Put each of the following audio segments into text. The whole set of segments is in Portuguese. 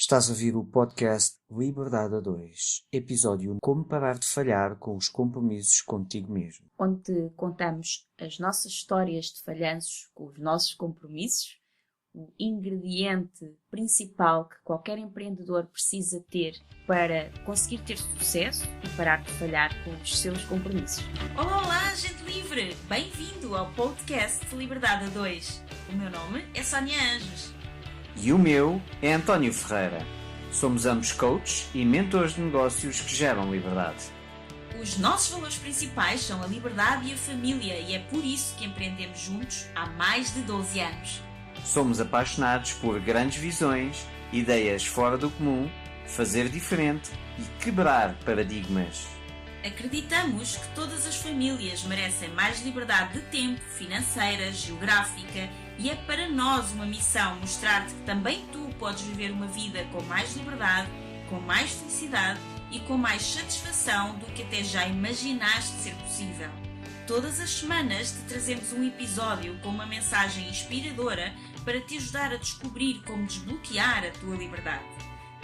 Estás a ouvir o podcast Liberdade a 2, episódio Como parar de falhar com os compromissos contigo mesmo. Onde te contamos as nossas histórias de falhanços com os nossos compromissos, o ingrediente principal que qualquer empreendedor precisa ter para conseguir ter sucesso e parar de falhar com os seus compromissos. Olá, gente livre! Bem-vindo ao podcast Liberdade a 2. O meu nome é Sónia Anjos. E o meu é António Ferreira. Somos ambos coaches e mentores de negócios que geram liberdade. Os nossos valores principais são a liberdade e a família e é por isso que empreendemos juntos há mais de 12 anos. Somos apaixonados por grandes visões, ideias fora do comum, fazer diferente e quebrar paradigmas. Acreditamos que todas as famílias merecem mais liberdade de tempo, financeira, geográfica e é para nós uma missão mostrar-te que também tu podes viver uma vida com mais liberdade, com mais felicidade e com mais satisfação do que até já imaginaste ser possível. Todas as semanas te trazemos um episódio com uma mensagem inspiradora para te ajudar a descobrir como desbloquear a tua liberdade.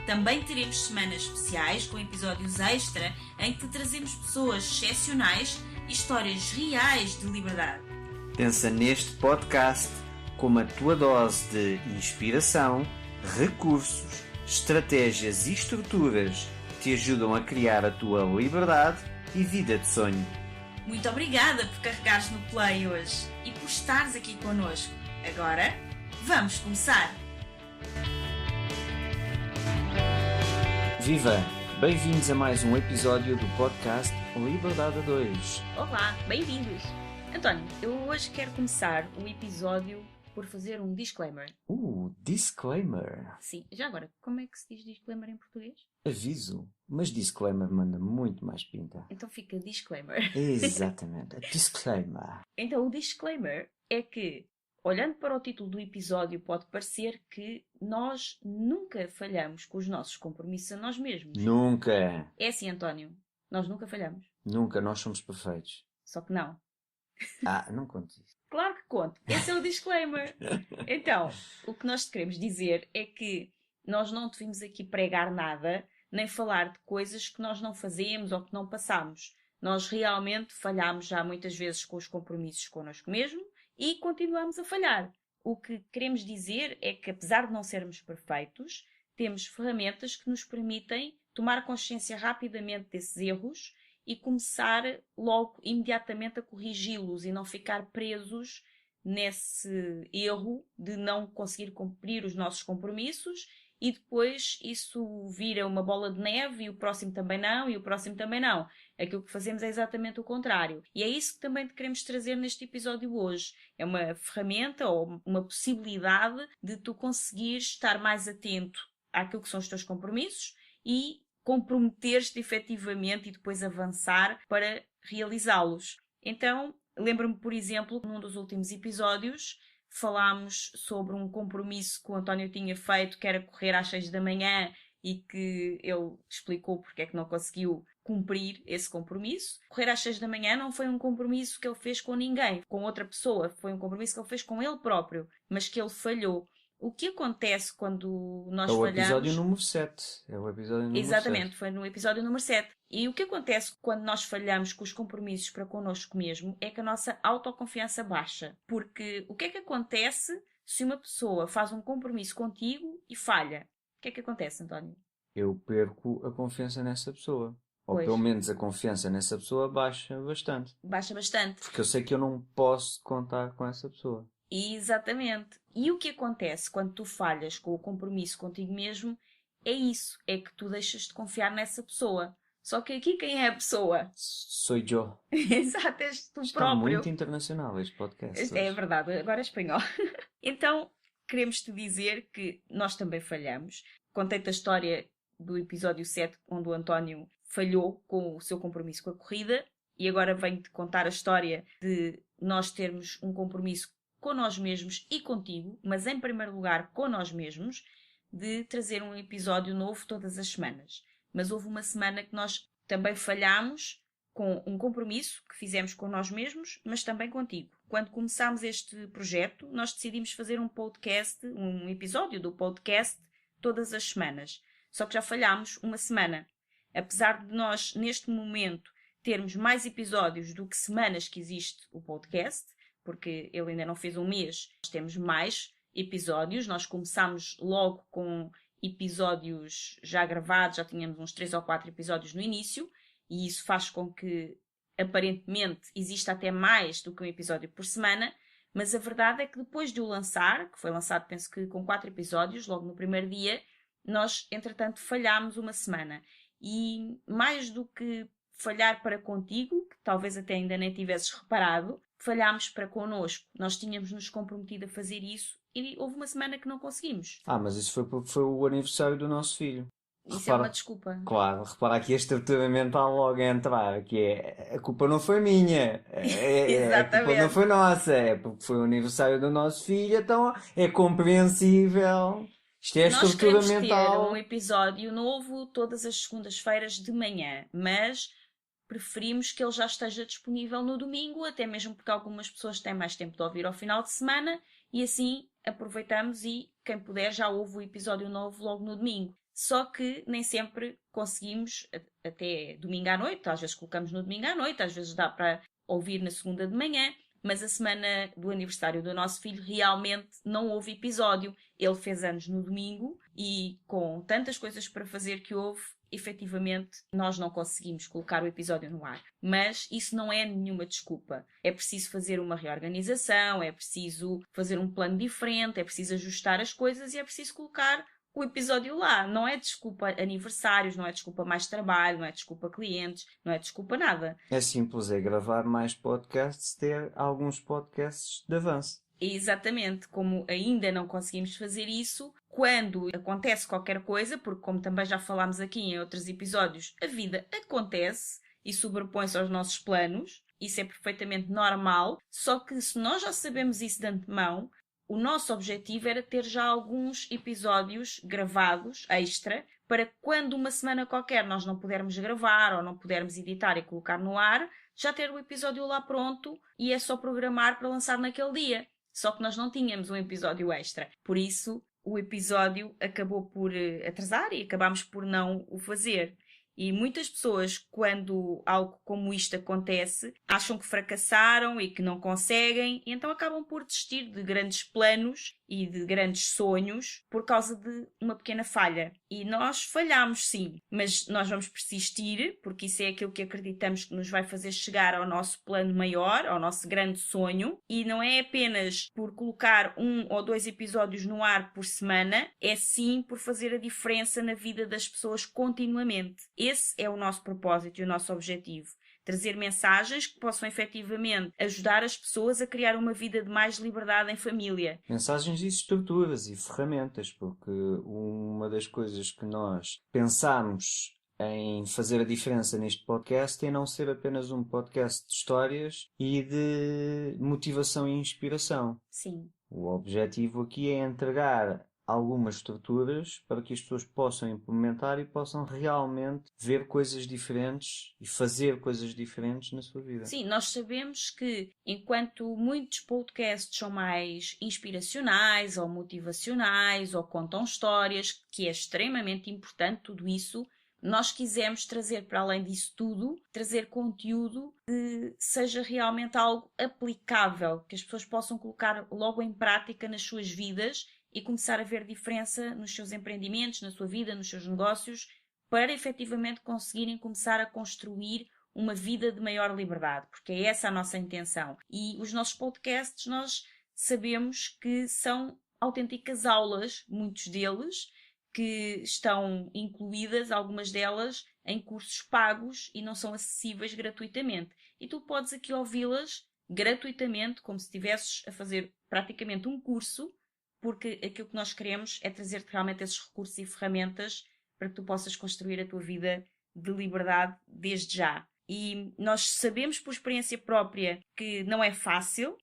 Também teremos semanas especiais com episódios extra em que te trazemos pessoas excepcionais e histórias reais de liberdade. Pensa neste podcast como a tua dose de inspiração, recursos, estratégias e estruturas que te ajudam a criar a tua liberdade e vida de sonho. Muito obrigada por carregares no play hoje e por estares aqui connosco. Agora, vamos começar! Viva! Bem-vindos a mais um episódio do podcast Liberdade a 2. Olá, bem-vindos! António, eu hoje quero começar o episódio por fazer um disclaimer. Disclaimer. Sim, já agora, como é que se diz disclaimer em português? Aviso, mas disclaimer manda muito mais pinta. Então fica disclaimer. Exatamente, disclaimer. Então o disclaimer é que, olhando para o título do episódio, pode parecer que nós nunca falhamos com os nossos compromissos a nós mesmos. Nunca. É assim, António, nós nunca falhamos. Nunca, nós somos perfeitos. Só que não. Não conto isso. Claro que conto. Esse é o disclaimer. Então, o que nós te queremos dizer é que nós não te vimos aqui pregar nada, nem falar de coisas que nós não fazemos ou que não passamos. Nós realmente falhamos já muitas vezes com os compromissos connosco mesmo e continuamos a falhar. O que queremos dizer é que, apesar de não sermos perfeitos, temos ferramentas que nos permitem tomar consciência rapidamente desses erros e começar logo, imediatamente, a corrigi-los e não ficar presos nesse erro de não conseguir cumprir os nossos compromissos e depois isso vira uma bola de neve e o próximo também não e o próximo também não. Aquilo que fazemos é exatamente o contrário. E é isso que também te queremos trazer neste episódio hoje. É uma ferramenta ou uma possibilidade de tu conseguires estar mais atento àquilo que são os teus compromissos e comprometer-te efetivamente e depois avançar para realizá-los. Então, lembro-me, por exemplo, num dos últimos episódios, falámos sobre um compromisso que o António tinha feito, que era correr às 6 da manhã e que ele explicou porque é que não conseguiu cumprir esse compromisso. Correr às 6 da manhã não foi um compromisso que ele fez com ninguém, com outra pessoa. Foi um compromisso que ele fez com ele próprio, mas que ele falhou. O que acontece quando nós falhamos... É o episódio número 7. É o episódio número 7. Exatamente, foi no episódio número 7. E o que acontece quando nós falhamos com os compromissos para connosco mesmo é que a nossa autoconfiança baixa. Porque o que é que acontece se uma pessoa faz um compromisso contigo e falha? O que é que acontece, António? Eu perco a confiança nessa pessoa. Ou Pois. pelo menos a confiança nessa pessoa baixa bastante. Baixa bastante. Porque eu sei que eu não posso contar com essa pessoa. Exatamente. E o que acontece quando tu falhas com o compromisso contigo mesmo é isso, é que tu deixas de confiar nessa pessoa. Só que aqui quem é a pessoa? Sou eu. Exato, és tu Está próprio. muito internacional este podcast. É hoje. verdade, agora é espanhol. Então, queremos te dizer que nós também falhamos. Contei-te a história do episódio 7, onde o António falhou com o seu compromisso com a corrida, e agora venho-te contar a história de nós termos um compromisso com nós mesmos e contigo, mas em primeiro lugar com nós mesmos, de trazer um episódio novo todas as semanas. Mas houve uma semana que nós também falhámos com um compromisso que fizemos com nós mesmos, mas também contigo. Quando começámos este projeto, nós decidimos fazer um podcast, um episódio do podcast todas as semanas. Só que já falhámos uma semana. Apesar de nós, neste momento, termos mais episódios do que semanas que existe o podcast, porque ele ainda não fez um mês, nós temos mais episódios. Nós começámos logo com episódios já gravados, já tínhamos uns 3 ou 4 episódios no início, e isso faz com que, aparentemente, exista até mais do que um episódio por semana, mas a verdade é que depois de o lançar, que foi lançado penso que com 4 episódios, logo no primeiro dia, nós, entretanto, falhámos uma semana. E mais do que falhar para contigo, que talvez até ainda nem tivesses reparado, falhámos para connosco. Nós tínhamos nos comprometido a fazer isso e houve uma semana que não conseguimos. Mas isso foi porque foi o aniversário do nosso filho. Isso é uma desculpa. Claro, repara aqui a estrutura mental logo a entrar, que é, a culpa não foi minha, a culpa não foi nossa, é porque foi o aniversário do nosso filho, então é compreensível. Isto é a estrutura mental. Nós queremos ter um episódio novo todas as segundas-feiras de manhã, mas preferimos que ele já esteja disponível no domingo, até mesmo porque algumas pessoas têm mais tempo de ouvir ao final de semana, e assim aproveitamos e quem puder já ouve o episódio novo logo no domingo. Só que nem sempre conseguimos até domingo à noite, às vezes colocamos no domingo à noite, às vezes dá para ouvir na segunda de manhã, mas a semana do aniversário do nosso filho realmente não houve episódio. Ele fez anos no domingo e com tantas coisas para fazer que houve, efetivamente nós não conseguimos colocar o episódio no ar. Mas isso não é nenhuma desculpa. É preciso fazer uma reorganização, é preciso fazer um plano diferente, é preciso ajustar as coisas e é preciso colocar o episódio lá. Não é desculpa aniversários, não é desculpa mais trabalho, não é desculpa clientes, não é desculpa nada. É simples, é gravar mais podcasts, ter alguns podcasts de avanço. Exatamente, como ainda não conseguimos fazer isso, quando acontece qualquer coisa, porque como também já falámos aqui em outros episódios, a vida acontece e sobrepõe-se aos nossos planos, isso é perfeitamente normal, só que se nós já sabemos isso de antemão, o nosso objetivo era ter já alguns episódios gravados, extra, para quando uma semana qualquer nós não pudermos gravar ou não pudermos editar e colocar no ar, já ter o episódio lá pronto e é só programar para lançar naquele dia. Só que nós não tínhamos um episódio extra. Por isso, o episódio acabou por atrasar e acabámos por não o fazer. E muitas pessoas, quando algo como isto acontece, acham que fracassaram e que não conseguem, e então acabam por desistir de grandes planos e de grandes sonhos por causa de uma pequena falha. E nós falhamos, sim, mas nós vamos persistir, porque isso é aquilo que acreditamos que nos vai fazer chegar ao nosso plano maior, ao nosso grande sonho, e não é apenas por colocar 1 ou 2 episódios no ar por semana, é sim por fazer a diferença na vida das pessoas continuamente. Esse é o nosso propósito e o nosso objetivo. Trazer mensagens que possam efetivamente ajudar as pessoas a criar uma vida de mais liberdade em família. Mensagens e estruturas e ferramentas, porque uma das coisas que nós pensamos em fazer a diferença neste podcast é não ser apenas um podcast de histórias e de motivação e inspiração. Sim. O objetivo aqui é entregar algumas estruturas para que as pessoas possam implementar e possam realmente ver coisas diferentes e fazer coisas diferentes na sua vida. Sim, nós sabemos que enquanto muitos podcasts são mais inspiracionais ou motivacionais ou contam histórias, que é extremamente importante tudo isso, nós quisemos trazer para além disso tudo, trazer conteúdo que seja realmente algo aplicável, que as pessoas possam colocar logo em prática nas suas vidas e começar a ver diferença nos seus empreendimentos, na sua vida, nos seus negócios, para efetivamente conseguirem começar a construir uma vida de maior liberdade, porque é essa a nossa intenção. E os nossos podcasts, nós sabemos que são autênticas aulas, muitos deles, que estão incluídas, algumas delas, em cursos pagos e não são acessíveis gratuitamente. E tu podes aqui ouvi-las gratuitamente, como se estivesses a fazer praticamente um curso, porque aquilo que nós queremos é trazer-te realmente esses recursos e ferramentas para que tu possas construir a tua vida de liberdade desde já. E nós sabemos por experiência própria que não é fácil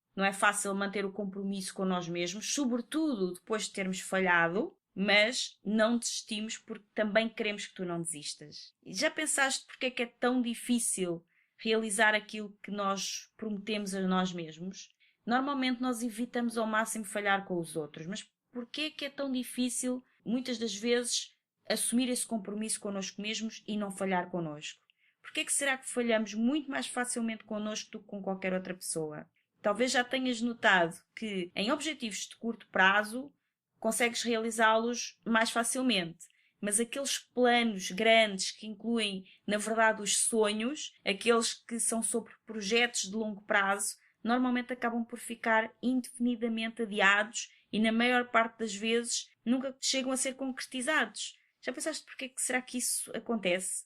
manter o compromisso com nós mesmos, sobretudo depois de termos falhado, mas não desistimos porque também queremos que tu não desistas. E já pensaste porque é que é tão difícil realizar aquilo que nós prometemos a nós mesmos? Normalmente nós evitamos ao máximo falhar com os outros, mas porquê é que é tão difícil muitas das vezes, assumir esse compromisso connosco mesmos e não falhar connosco. Porquê é que será que falhamos muito mais facilmente connosco do que com qualquer outra pessoa? Talvez já tenhas notado que em objetivos de curto prazo consegues realizá-los mais facilmente. Mas aqueles planos grandes que incluem, na verdade, os sonhos, aqueles que são sobre projetos de longo prazo, normalmente acabam por ficar indefinidamente adiados e, na maior parte das vezes, nunca chegam a ser concretizados. Já pensaste porque é que será que isso acontece?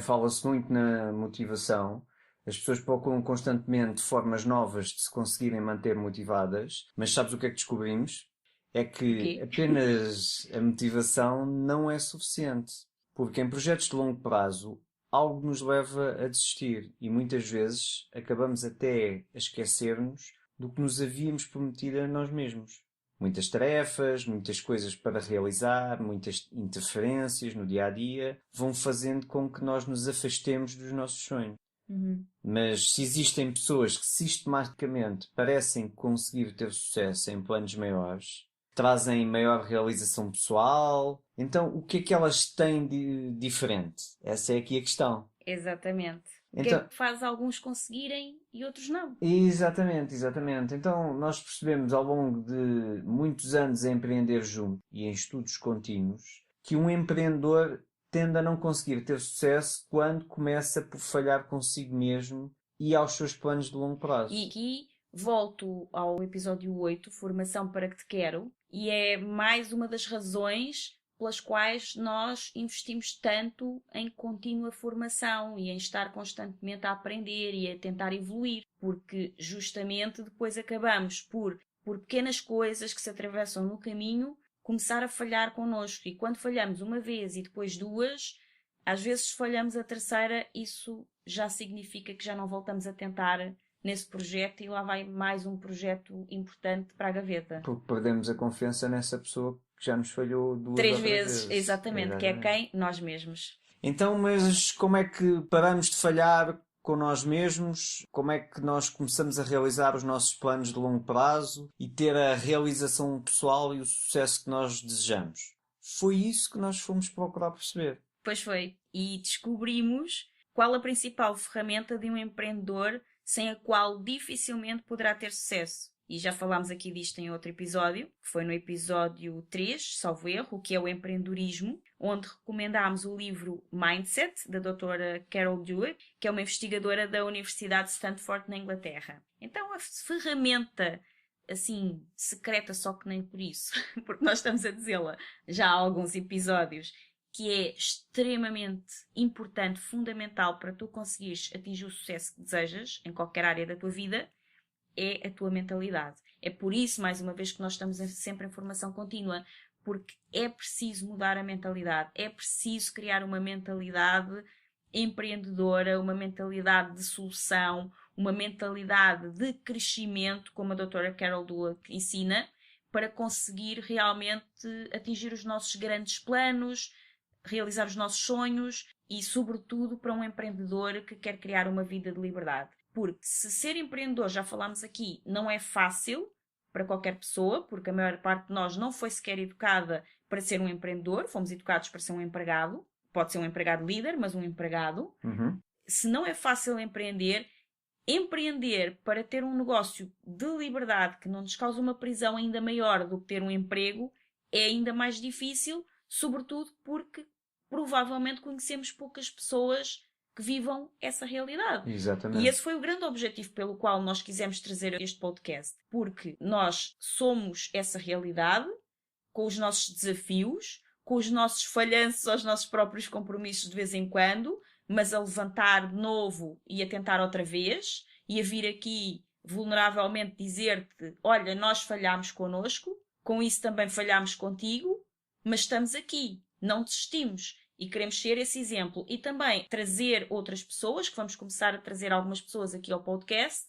Fala-se muito na motivação. As pessoas procuram constantemente formas novas de se conseguirem manter motivadas, mas sabes o que é que descobrimos? É que apenas a motivação não é suficiente. Porque em projetos de longo prazo, algo nos leva a desistir e muitas vezes acabamos até a esquecer-nos do que nos havíamos prometido a nós mesmos. Muitas tarefas, muitas coisas para realizar, muitas interferências no dia-a-dia vão fazendo com que nós nos afastemos dos nossos sonhos. Mas se existem pessoas que sistematicamente parecem conseguir ter sucesso em planos maiores, trazem maior realização pessoal, então o que é que elas têm de diferente? Essa é aqui a questão. Exatamente. O Então, que é que faz alguns conseguirem e outros não? exatamente. Então nós percebemos ao longo de muitos anos a empreender junto e em estudos contínuos que um empreendedor tende a não conseguir ter sucesso quando começa por falhar consigo mesmo e aos seus planos de longo prazo. E aqui volto ao episódio 8, Formação para que te quero, e é mais uma das razões pelas quais nós investimos tanto em contínua formação e em estar constantemente a aprender e a tentar evoluir, porque justamente depois acabamos por pequenas coisas que se atravessam no caminho, começar a falhar connosco. E quando falhamos uma vez e depois duas, às vezes falhamos a terceira, isso já significa que já não voltamos a tentar nesse projeto e lá vai mais um projeto importante para a gaveta. Porque perdemos a confiança nessa pessoa que já nos falhou duas ou Três vezes. Exatamente, que é quem? Nós mesmos. Então, mas como é que paramos de falhar com nós mesmos? Como é que nós começamos a realizar os nossos planos de longo prazo e ter a realização pessoal e o sucesso que nós desejamos? Foi isso que nós fomos procurar perceber. Pois foi. E descobrimos qual a principal ferramenta de um empreendedor sem a qual dificilmente poderá ter sucesso. E já falámos aqui disto em outro episódio, que foi no episódio 3, salvo erro, o que é o empreendedorismo, onde recomendámos o livro Mindset, da doutora Carol Dweck, que é uma investigadora da Universidade de Stanford, na Inglaterra. Então, a ferramenta, assim, secreta, só que nem por isso, porque nós estamos a dizê-la já há alguns episódios, que é extremamente importante, fundamental para tu conseguires atingir o sucesso que desejas em qualquer área da tua vida, é a tua mentalidade. É por isso, mais uma vez, que nós estamos sempre em formação contínua, porque é preciso mudar a mentalidade, é preciso criar uma mentalidade empreendedora, uma mentalidade de solução, uma mentalidade de crescimento, como a doutora Carol Dweck ensina, para conseguir realmente atingir os nossos grandes planos, realizar os nossos sonhos e, sobretudo, para um empreendedor que quer criar uma vida de liberdade. Porque se ser empreendedor, já falámos aqui, não é fácil para qualquer pessoa, porque a maior parte de nós não foi sequer educada para ser um empreendedor, fomos educados para ser um empregado, pode ser um empregado líder, mas um empregado. Se não é fácil empreender para ter um negócio de liberdade que não nos cause uma prisão ainda maior do que ter um emprego é ainda mais difícil, sobretudo porque provavelmente conhecemos poucas pessoas que vivam essa realidade. Exatamente. E esse foi o grande objetivo pelo qual nós quisemos trazer este podcast, porque nós somos essa realidade, com os nossos desafios, com os nossos falhanços aos nossos próprios compromissos de vez em quando, mas a levantar de novo e a tentar outra vez, e a vir aqui vulneravelmente dizer-te, olha, nós falhámos connosco, com isso também falhámos contigo, mas estamos aqui, não desistimos. E queremos ser esse exemplo. E também trazer outras pessoas, que vamos começar a trazer algumas pessoas aqui ao podcast,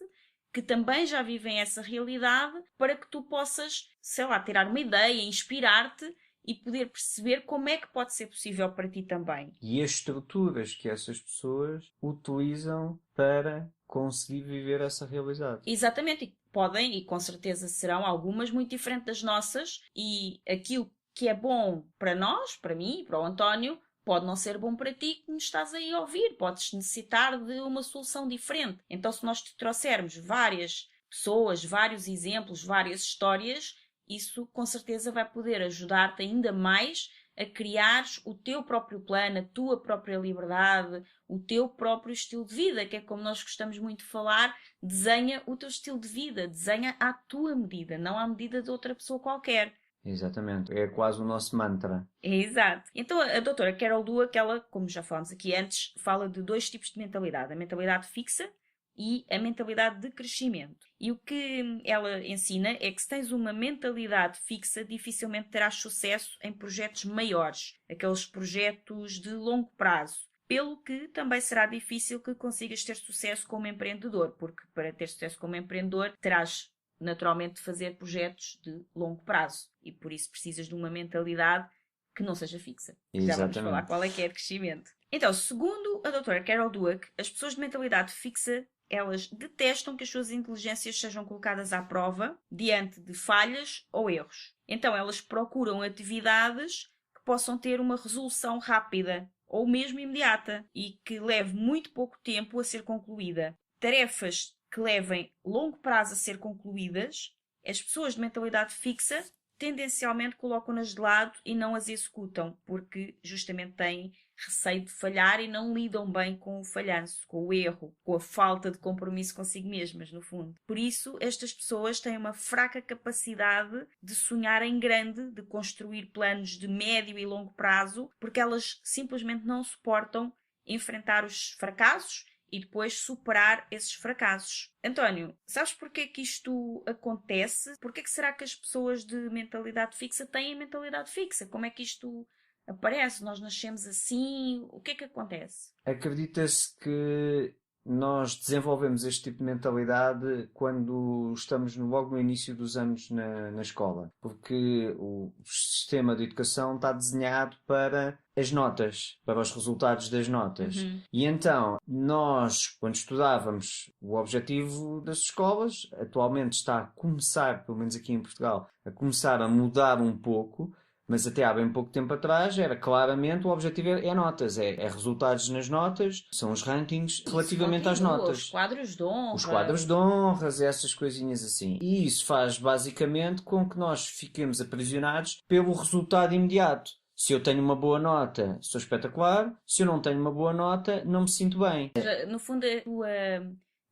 que também já vivem essa realidade, para que tu possas, sei lá, tirar uma ideia, inspirar-te e poder perceber como é que pode ser possível para ti também. E as estruturas que essas pessoas utilizam para conseguir viver essa realidade. Exatamente. E podem, e com certeza serão, algumas muito diferentes das nossas, e aquilo que é bom para nós, para mim, para o António, pode não ser bom para ti que me estás aí a ouvir. Podes necessitar de uma solução diferente. Então, se nós te trouxermos várias pessoas, vários exemplos, várias histórias, isso com certeza vai poder ajudar-te ainda mais a criares o teu próprio plano, a tua própria liberdade, o teu próprio estilo de vida, que é como nós gostamos muito de falar, desenha o teu estilo de vida, desenha à tua medida, não à medida de outra pessoa qualquer. Exatamente, é quase o nosso mantra. É exato. Então a doutora Carol Dweck, ela, como já falámos aqui antes, fala de 2 tipos de mentalidade, a mentalidade fixa e a mentalidade de crescimento. E o que ela ensina é que se tens uma mentalidade fixa, dificilmente terás sucesso em projetos maiores, aqueles projetos de longo prazo. Pelo que também será difícil que consigas ter sucesso como empreendedor, porque para ter sucesso como empreendedor terás naturalmente de fazer projetos de longo prazo. E por isso precisas de uma mentalidade que não seja fixa. Já vamos falar qual é que é de crescimento. Então, segundo a doutora Carol Dweck, as pessoas de mentalidade fixa, elas detestam que as suas inteligências sejam colocadas à prova diante de falhas ou erros. Então, elas procuram atividades que possam ter uma resolução rápida ou mesmo imediata e que leve muito pouco tempo a ser concluída. Tarefas que levem longo prazo a ser concluídas, as pessoas de mentalidade fixa tendencialmente colocam-nas de lado e não as executam, porque justamente têm receio de falhar e não lidam bem com o falhanço, com o erro, com a falta de compromisso consigo mesmas, no fundo. Por isso, estas pessoas têm uma fraca capacidade de sonhar em grande, de construir planos de médio e longo prazo, porque elas simplesmente não suportam enfrentar os fracassos e depois superar esses fracassos. António, sabes porquê que isto acontece? Porquê que será que as pessoas de mentalidade fixa têm mentalidade fixa? Como é que isto aparece? Nós nascemos assim? O que é que acontece? Acredita-se que nós desenvolvemos este tipo de mentalidade quando estamos logo no início dos anos na escola, porque o sistema de educação está desenhado para as notas, para os resultados das notas. E então, nós, quando estudávamos, o objetivo das escolas, atualmente está a começar, pelo menos aqui em Portugal, a começar a mudar um pouco. Mas até há bem pouco tempo atrás era claramente o objetivo é notas, é resultados nas notas, são os rankings relativamente às notas. Os quadros de honra. Os quadros de honras, essas coisinhas assim. E isso faz basicamente com que nós fiquemos aprisionados pelo resultado imediato. Se eu tenho uma boa nota, sou espetacular. Se eu não tenho uma boa nota, não me sinto bem. No fundo, a tua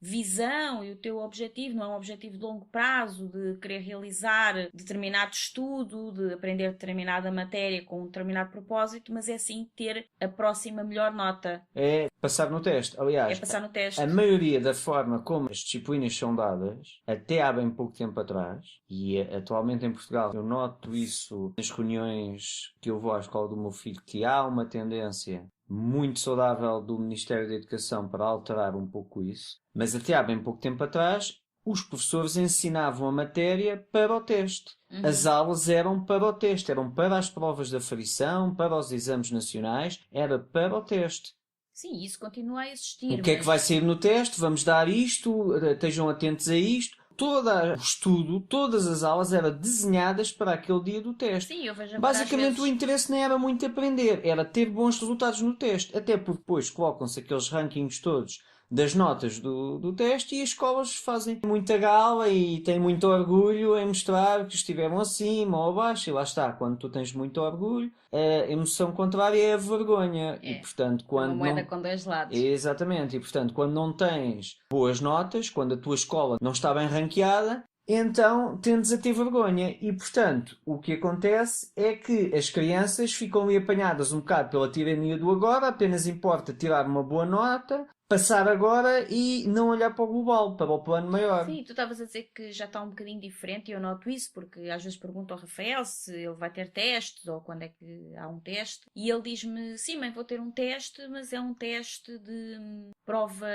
visão e o teu objetivo não é um objetivo de longo prazo, de querer realizar determinado estudo, de aprender determinada matéria com um determinado propósito, mas é sim ter a próxima melhor nota. É passar no teste. Aliás, é passar no teste. A maioria da forma como as disciplinas são dadas, até há bem pouco tempo atrás, e atualmente em Portugal eu noto isso nas reuniões que eu vou à escola do meu filho, que há uma tendência muito saudável do Ministério da Educação para alterar um pouco isso, mas até há bem pouco tempo atrás os professores ensinavam a matéria para o teste. As aulas eram para o teste, eram para as provas de aferição, para os exames nacionais, era para o teste. Sim, isso continua a existir. O que é que vai sair no teste? Vamos dar isto, estejam atentos a isto. Todo o estudo, todas as aulas eram desenhadas para aquele dia do teste. Sim, eu vejo. Basicamente vezes... o interesse nem era muito aprender, era ter bons resultados no teste. Até porque depois colocam-se aqueles rankings todos das notas do teste e as escolas fazem muita gala e têm muito orgulho em mostrar que estiveram acima ou abaixo. E lá está, quando tu tens muito orgulho, a emoção contrária é a vergonha. É. E, portanto, quando uma moeda com 2 lados. Exatamente. E, portanto, quando não tens boas notas, quando a tua escola não está bem ranqueada, então tendes a ter vergonha. E, portanto, o que acontece é que as crianças ficam ali apanhadas um bocado pela tirania do agora, apenas importa tirar uma boa nota, passar agora e não olhar para o global, para o plano maior. Sim, tu estavas a dizer que já está um bocadinho diferente e eu noto isso porque às vezes pergunto ao Rafael se ele vai ter testes ou quando é que há um teste e ele diz-me, sim mãe, vou ter um teste, mas é um teste de prova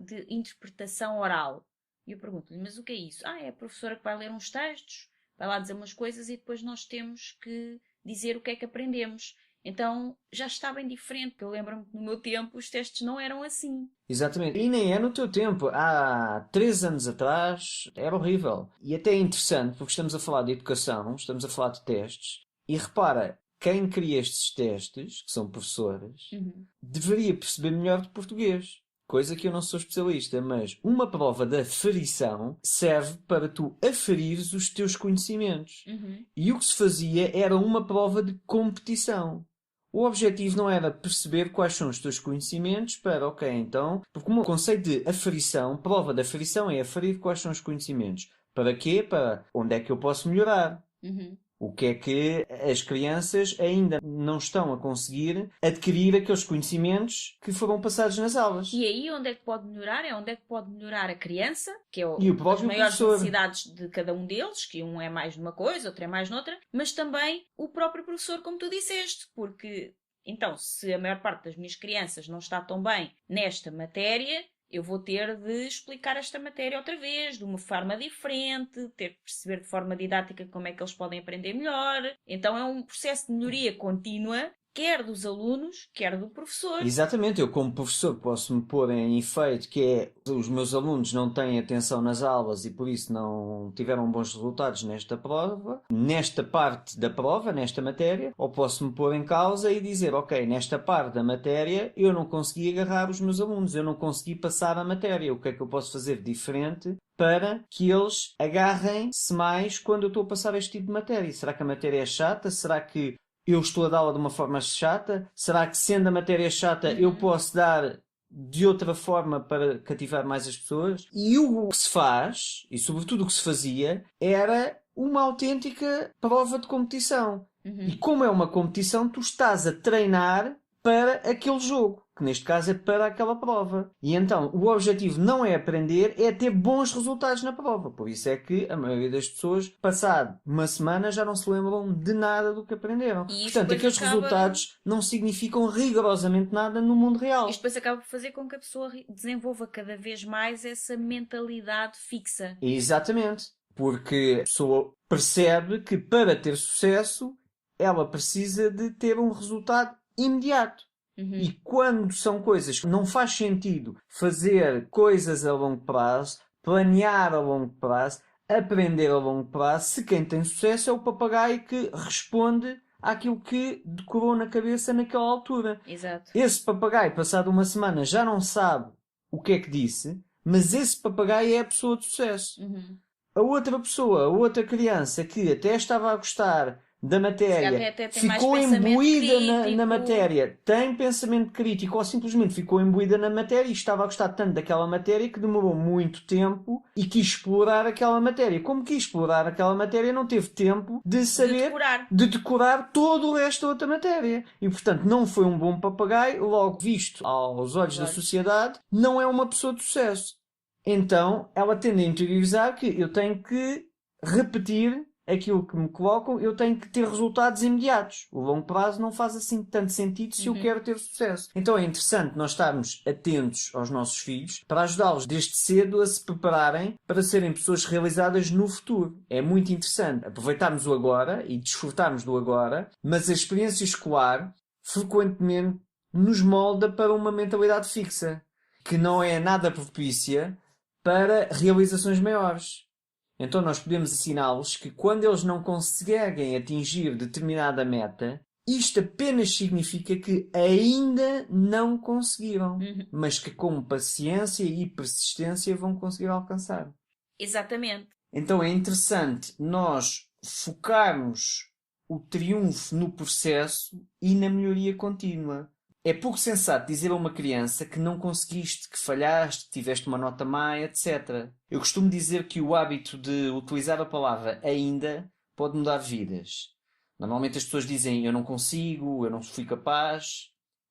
de interpretação oral. E eu pergunto-lhe, mas o que é isso? É a professora que vai ler uns textos, vai lá dizer umas coisas e depois nós temos que dizer o que é que aprendemos. Então já está bem diferente, porque eu lembro-me que no meu tempo os testes não eram assim. Exatamente. E nem é no teu tempo. Há 3 anos atrás era horrível. E até é interessante, porque estamos a falar de educação, estamos a falar de testes. E repara, quem cria estes testes, que são professores, deveria perceber melhor de português. Coisa que eu não sou especialista, mas uma prova de aferição serve para tu aferires os teus conhecimentos. E o que se fazia era uma prova de competição. O objetivo não era perceber quais são os teus conhecimentos para, ok, então... Porque o conceito de aferição, prova de aferição é aferir quais são os conhecimentos. Para quê? Para onde é que eu posso melhorar. O que é que as crianças ainda não estão a conseguir adquirir aqueles conhecimentos que foram passados nas aulas. E aí onde é que pode melhorar? É onde é que pode melhorar a criança, que é E o próprio as maiores professor. necessidades de cada um deles, que um é mais numa coisa, outro é mais noutra, mas também o próprio professor, como tu disseste, porque então se a maior parte das minhas crianças não está tão bem nesta matéria, eu vou ter de explicar esta matéria outra vez, de uma forma diferente, ter que perceber de forma didática como é que eles podem aprender melhor. Então é um processo de melhoria contínua, quer dos alunos, quer do professor. Exatamente, eu como professor posso-me pôr em efeito que é os meus alunos não têm atenção nas aulas e por isso não tiveram bons resultados nesta prova, nesta parte da prova, nesta matéria, ou posso-me pôr em causa e dizer, ok, nesta parte da matéria eu não consegui agarrar os meus alunos, eu não consegui passar a matéria, o que é que eu posso fazer de diferente para que eles agarrem-se mais quando eu estou a passar este tipo de matéria? Será que a matéria é chata? Será que eu estou a dá-la de uma forma chata? Será que, sendo a matéria chata, eu posso dar de outra forma para cativar mais as pessoas? E o que se faz, e sobretudo o que se fazia, era uma autêntica prova de competição. E como é uma competição, tu estás a treinar para aquele jogo, que neste caso é para aquela prova. E então, o objetivo não é aprender, é ter bons resultados na prova. Por isso é que a maioria das pessoas, passado uma semana, já não se lembram de nada do que aprenderam. Portanto, aqueles resultados não significam rigorosamente nada no mundo real. Isto depois acaba por fazer com que a pessoa desenvolva cada vez mais essa mentalidade fixa. Exatamente. Porque a pessoa percebe que para ter sucesso, ela precisa de ter um resultado imediato. E quando são coisas que não faz sentido fazer coisas a longo prazo, planear a longo prazo, aprender a longo prazo, se quem tem sucesso é o papagaio que responde àquilo que decorou na cabeça naquela altura. Exato. Esse papagaio, passado uma semana, já não sabe o que é que disse, mas esse papagaio é a pessoa de sucesso. A outra pessoa, a outra criança que até estava a gostar da matéria, até tem ficou mais pensamento imbuída na crítico. matéria, tem pensamento crítico ou simplesmente ficou imbuída na matéria e estava a gostar tanto daquela matéria que demorou muito tempo e quis explorar aquela matéria. Como quis explorar aquela matéria, não teve tempo de saber, de decorar todo o resto da outra matéria. E, portanto, não foi um bom papagaio, logo visto aos olhos da sociedade, não é uma pessoa de sucesso. Então, ela tende a interiorizar que eu tenho que repetir aquilo que me colocam, eu tenho que ter resultados imediatos. O longo prazo não faz assim tanto sentido se eu quero ter sucesso. Então é interessante nós estarmos atentos aos nossos filhos para ajudá-los desde cedo a se prepararem para serem pessoas realizadas no futuro. É muito interessante aproveitarmos o agora e desfrutarmos do agora, mas a experiência escolar frequentemente nos molda para uma mentalidade fixa, que não é nada propícia para realizações maiores. Então nós podemos ensiná-los que quando eles não conseguem atingir determinada meta, isto apenas significa que ainda não conseguiram, mas que com paciência e persistência vão conseguir alcançar. Exatamente. Então é interessante nós focarmos o triunfo no processo e na melhoria contínua. É pouco sensato dizer a uma criança que não conseguiste, que falhaste, que tiveste uma nota má, etc. Eu costumo dizer que o hábito de utilizar a palavra ainda pode mudar vidas. Normalmente as pessoas dizem eu não consigo, eu não fui capaz.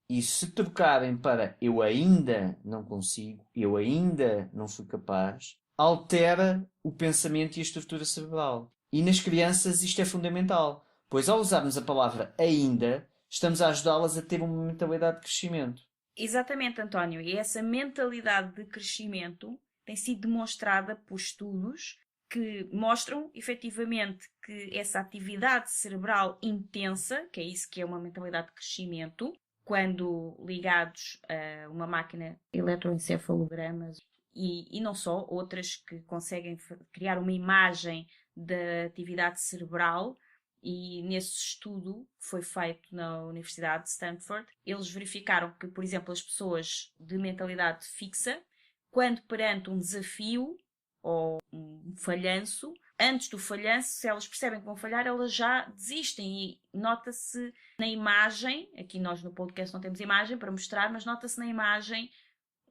E se trocarem para eu ainda não consigo, eu ainda não fui capaz, altera o pensamento e a estrutura cerebral. E nas crianças isto é fundamental, pois ao usarmos a palavra ainda, estamos a ajudá-las a ter uma mentalidade de crescimento. Exatamente, António. E essa mentalidade de crescimento tem sido demonstrada por estudos que mostram, efetivamente, que essa atividade cerebral intensa, que é isso que é uma mentalidade de crescimento, quando ligados a uma máquina eletroencefalogramas e não só, outras que conseguem criar uma imagem da atividade cerebral, E nesse estudo que foi feito na Universidade de Stanford, eles verificaram que, por exemplo, as pessoas de mentalidade fixa, quando perante um desafio ou um falhanço, antes do falhanço, se elas percebem que vão falhar, elas já desistem. E nota-se na imagem, aqui nós no podcast não temos imagem para mostrar, mas nota-se na imagem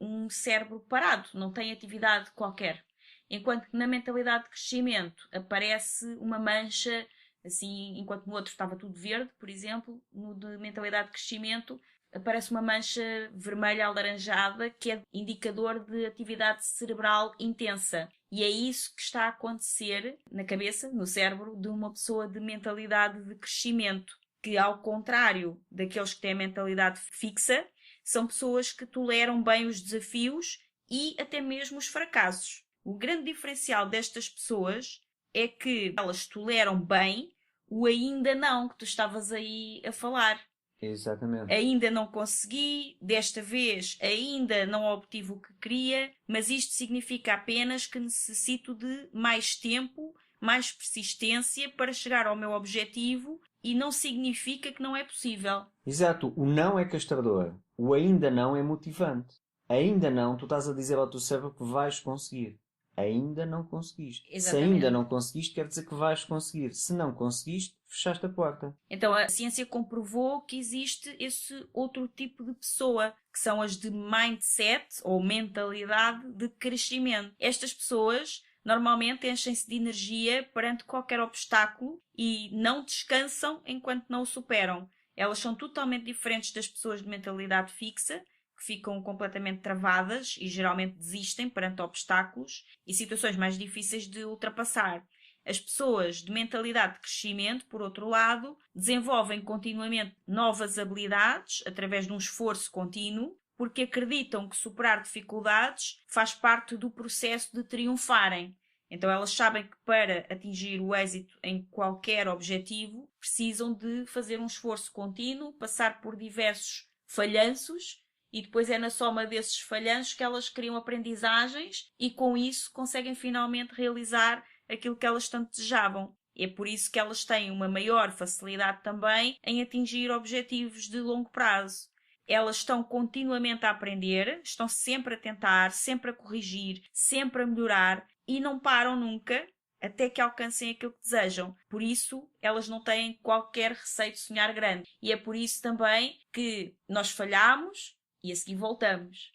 um cérebro parado, não tem atividade qualquer. Enquanto que na mentalidade de crescimento aparece uma mancha, assim, enquanto no outro estava tudo verde, por exemplo, no de mentalidade de crescimento aparece uma mancha vermelha alaranjada que é indicador de atividade cerebral intensa. E é isso que está a acontecer na cabeça, no cérebro, de uma pessoa de mentalidade de crescimento, que ao contrário daqueles que têm a mentalidade fixa, são pessoas que toleram bem os desafios e até mesmo os fracassos. O grande diferencial destas pessoas é que elas toleram bem o ainda não que tu estavas aí a falar. Exatamente. Ainda não consegui, desta vez ainda não obtive o que queria, mas isto significa apenas que necessito de mais tempo, mais persistência para chegar ao meu objetivo e não significa que não é possível. Exato. O não é castrador. O ainda não é motivante. Ainda não, tu estás a dizer ao teu cérebro que vais conseguir. Ainda não conseguiste. Exatamente. Se ainda não conseguiste, quer dizer que vais conseguir. Se não conseguiste, fechaste a porta. Então a ciência comprovou que existe esse outro tipo de pessoa, que são as de mindset ou mentalidade de crescimento. Estas pessoas normalmente enchem-se de energia perante qualquer obstáculo e não descansam enquanto não o superam. Elas são totalmente diferentes das pessoas de mentalidade fixa, que ficam completamente travadas e geralmente desistem perante obstáculos e situações mais difíceis de ultrapassar. As pessoas de mentalidade de crescimento, por outro lado, desenvolvem continuamente novas habilidades através de um esforço contínuo, porque acreditam que superar dificuldades faz parte do processo de triunfarem. Então elas sabem que para atingir o êxito em qualquer objetivo precisam de fazer um esforço contínuo, passar por diversos falhanços e depois é na soma desses falhanços que elas criam aprendizagens e com isso conseguem finalmente realizar aquilo que elas tanto desejavam. É por isso que elas têm uma maior facilidade também em atingir objetivos de longo prazo. Elas estão continuamente a aprender, estão sempre a tentar, sempre a corrigir, sempre a melhorar e não param nunca até que alcancem aquilo que desejam. Por isso, elas não têm qualquer receio de sonhar grande. E é por isso também que nós falhamos e a seguir voltamos.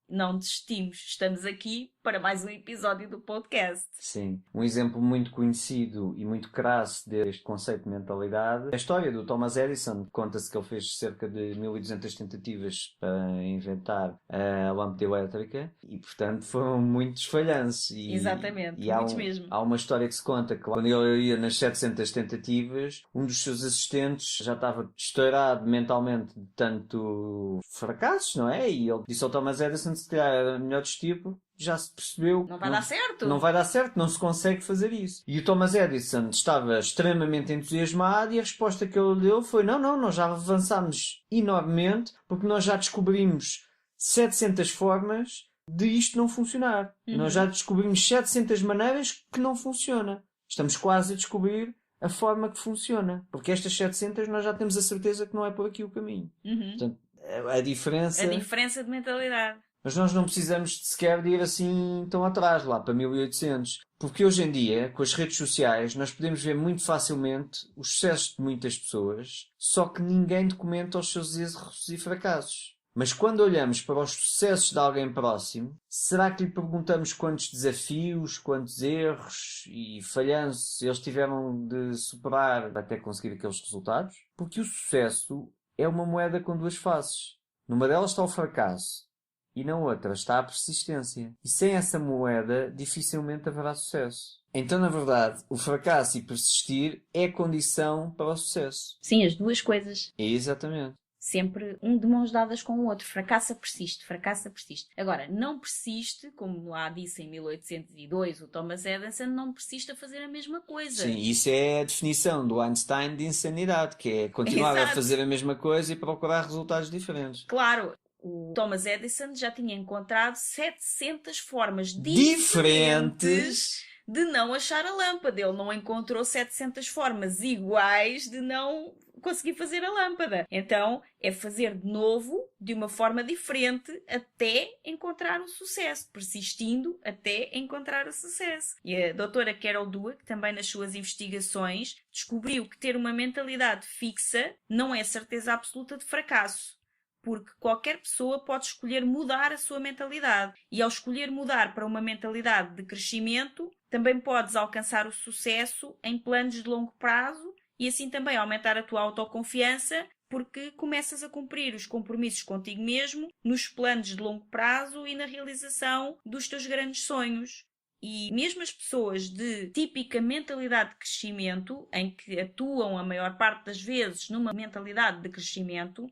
Não desistimos. Estamos aqui para mais um episódio do podcast. Sim. Um exemplo muito conhecido e muito crasso deste conceito de mentalidade é a história do Thomas Edison. Conta-se que ele fez cerca de 1200 tentativas para inventar a lâmpada elétrica e, portanto, foram muitos falhanços. Exatamente, muitos mesmo. Há uma história que se conta que quando ele ia nas 700 tentativas, um dos seus assistentes já estava estourado mentalmente de tanto fracassos, não é? E ele disse ao Thomas Edison se calhar era melhor desistir porque já se percebeu não vai dar certo. Não vai dar certo, não se consegue fazer isso. E o Thomas Edison estava extremamente entusiasmado e a resposta que ele deu foi não, nós já avançámos enormemente porque nós já descobrimos 700 formas de isto não funcionar. Nós já descobrimos 700 maneiras que não funciona. Estamos quase a descobrir a forma que funciona. Porque estas 700 nós já temos a certeza que não é por aqui o caminho. Portanto, a diferença de mentalidade. Mas nós não precisamos sequer de ir assim tão atrás, lá para 1800. Porque hoje em dia, com as redes sociais, nós podemos ver muito facilmente os sucessos de muitas pessoas, só que ninguém documenta os seus erros e fracassos. Mas quando olhamos para os sucessos de alguém próximo, será que lhe perguntamos quantos desafios, quantos erros e falhanços eles tiveram de superar até conseguir aqueles resultados? Porque o sucesso é uma moeda com duas faces. Numa delas está o fracasso. E na outra está a persistência. E sem essa moeda, dificilmente haverá sucesso. Então, na verdade, o fracasso e persistir é condição para o sucesso. Sim, as duas coisas. Exatamente. Sempre um de mãos dadas com o outro. Fracassa, persiste. Fracassa, persiste. Agora, não persiste, como lá disse em 1802 o Thomas Edison, não persiste a fazer a mesma coisa. Sim, isso é a definição do Einstein de insanidade, que é continuar a fazer a mesma coisa e procurar resultados diferentes. Claro. O Thomas Edison já tinha encontrado 700 formas diferentes de não achar a lâmpada. Ele não encontrou 700 formas iguais de não conseguir fazer a lâmpada. Então, é fazer de novo, de uma forma diferente, até encontrar o sucesso, persistindo até encontrar o sucesso. E a doutora Carol Dweck, também nas suas investigações, descobriu que ter uma mentalidade fixa não é certeza absoluta de fracasso. Porque qualquer pessoa pode escolher mudar a sua mentalidade. E ao escolher mudar para uma mentalidade de crescimento, também podes alcançar o sucesso em planos de longo prazo e assim também aumentar a tua autoconfiança, porque começas a cumprir os compromissos contigo mesmo nos planos de longo prazo e na realização dos teus grandes sonhos. E mesmo as pessoas de típica mentalidade de crescimento, em que atuam a maior parte das vezes numa mentalidade de crescimento,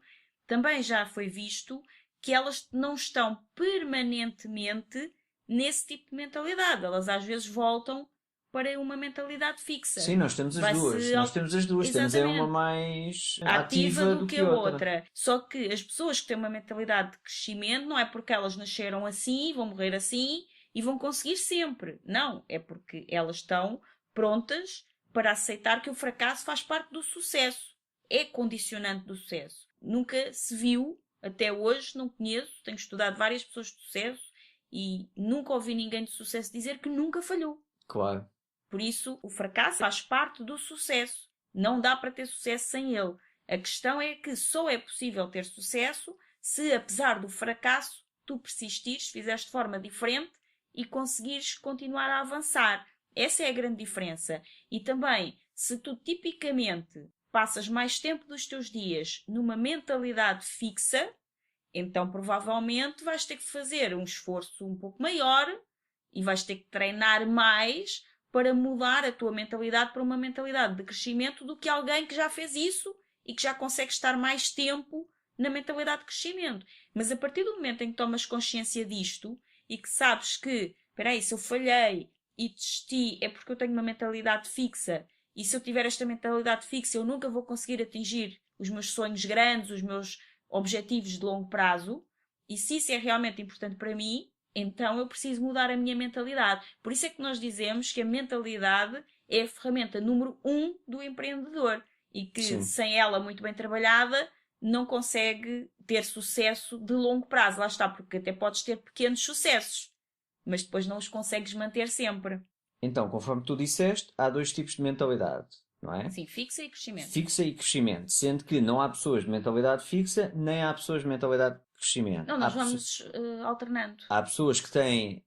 também já foi visto que elas não estão permanentemente nesse tipo de mentalidade. Elas às vezes voltam para uma mentalidade fixa. Sim, nós temos as duas. Nós temos as duas. Temos uma mais ativa do que a outra. Só que as pessoas que têm uma mentalidade de crescimento não é porque elas nasceram assim, vão morrer assim e vão conseguir sempre. Não, é porque elas estão prontas para aceitar que o fracasso faz parte do sucesso. É condicionante do sucesso. Nunca se viu, até hoje, não conheço, tenho estudado várias pessoas de sucesso e nunca ouvi ninguém de sucesso dizer que nunca falhou. Claro. Por isso, o fracasso faz parte do sucesso. Não dá para ter sucesso sem ele. A questão é que só é possível ter sucesso se, apesar do fracasso, tu persistires, fizeres de forma diferente e conseguires continuar a avançar. Essa é a grande diferença. E também, se tu tipicamente passas mais tempo dos teus dias numa mentalidade fixa, então provavelmente vais ter que fazer um esforço um pouco maior e vais ter que treinar mais para mudar a tua mentalidade para uma mentalidade de crescimento do que alguém que já fez isso e que já consegue estar mais tempo na mentalidade de crescimento. Mas a partir do momento em que tomas consciência disto e que sabes que, espera aí, se eu falhei e desisti é porque eu tenho uma mentalidade fixa e se eu tiver esta mentalidade fixa eu nunca vou conseguir atingir os meus sonhos grandes, os meus objetivos de longo prazo, e se isso é realmente importante para mim, então eu preciso mudar a minha mentalidade. Por isso é que nós dizemos que a mentalidade é a ferramenta número 1 do empreendedor e que Sim. sem ela muito bem trabalhada não consegue ter sucesso de longo prazo. Lá está, porque até podes ter pequenos sucessos, mas depois não os consegues manter sempre. Então, conforme tu disseste, há dois tipos de mentalidade, não é? Sim, fixa e crescimento. Fixa e crescimento. Sendo que não há pessoas de mentalidade fixa, nem há pessoas de mentalidade de crescimento. Não, nós vamos alternando. Há pessoas que têm